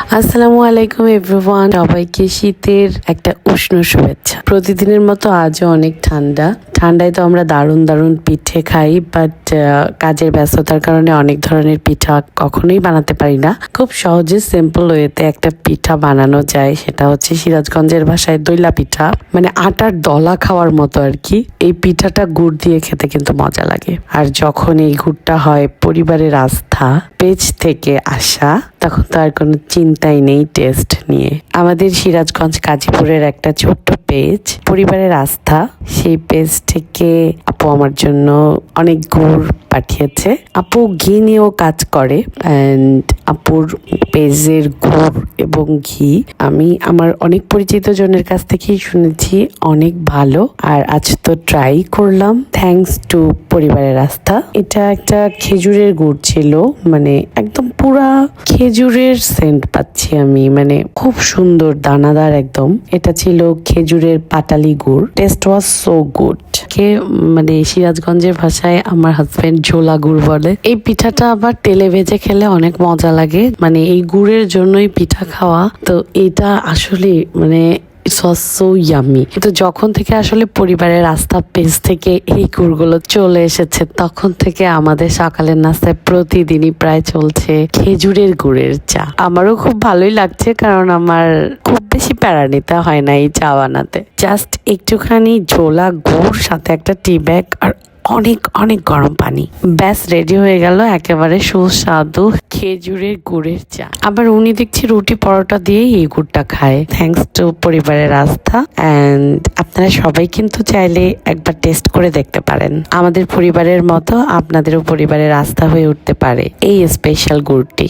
আসসালামু আলাইকুম এভরিওয়ান, সবাইকে শীতের একটা উষ্ণ শুভেচ্ছা। প্রতিদিনের মতো আজও অনেক ঠান্ডায় তো আমরা দারুণ দারুণ পিঠে খাই, বাট কাজের ব্যস্ততার কারণে অনেক ধরনের পিঠা কখনোই বানাতে পারি না। খুব সহজে সিম্পল ওয়েতে একটা পিঠা বানানো যায়, সেটা হচ্ছে সিরাজগঞ্জের ভাষায় দইলা পিঠা, মানে আটার দলা খাওয়ার মতো আর কি। এই পিঠাটা গুড় দিয়ে খেতে কিন্তু মজা লাগে, আর যখন এই গুড়টা হয় পরিবারের আস্থা পেজ থেকে আসা, তখন তো আর কোনো চিন্তাই নেই টেস্ট নিয়ে। আমাদের সিরাজগঞ্জ গাজীপুরের একটা ছোট্ট পেজ পরিবারের আস্থা, সেই পেজ থেকে আপু আমার জন্য অনেক গুড় পাঠিয়েছে। আপু ঘি নিয়েও কাজ করে, অ্যান্ড আপুর পেজের গুড় এবং ঘি আমি আমার অনেক পরিচিত জনের কাছ থেকেই শুনেছি অনেক ভালো, আর আজ তো ট্রাই করলাম। থ্যাঙ্কস টু পরিবারের আস্থা। এটা একটা খেজুরের গুড় ছিল, মানে একদম পুরা খেজুরের সেন্ট পাচ্ছি আমি, মানে খুব সুন্দর দানাদার একদম। এটা ছিল খেজুরের পাটালি গুড়। Test was so good. মানে সিরাজগঞ্জের ভাষায় আমার হাজবেন্ড ঝোলা গুড় বলে। এই পিঠাটা আবার তেলে ভেজে খেলে অনেক মজা লাগে, মানে এই গুড়ের জন্যই পিঠা খাওয়া। তো এটা আসলে মানে ইয়ামি। কিন্তু যখন থেকে আসলে পরিবারের আস্থা পেজ থেকে এই গুড়গুলো চলে এসেছে, তখন থেকে আমাদের সকালের নাস্তায় প্রতিদিনই প্রায় চলছে খেজুরের গুড়ের চা। আমারও খুব ভালোই লাগছে, কারণ আমার খুব বেশি প্যারা নিতে হয় না এই চা বানাতে। জাস্ট একটুখানি ঝোলা গুড়, সাথে একটা টি ব্যাগ আর অনেক অনেক গরম পানি, ব্যাস রেডি হয়ে গেল একেবারে সুস্বাদু খেজুরের গুড়ের চা। আবার উনি দেখছি রুটি পরোটা দিয়ে এই গুড়টা খায়, থ্যাঙ্কস টু পরিবারের আস্থা। অ্যান্ড আপনারা সবাই কিন্তু চাইলে একবার টেস্ট করে দেখতে পারেন। আমাদের পরিবারের মতো আপনাদেরও পরিবারের আস্থা হয়ে উঠতে পারে এই স্পেশাল গুড়টি।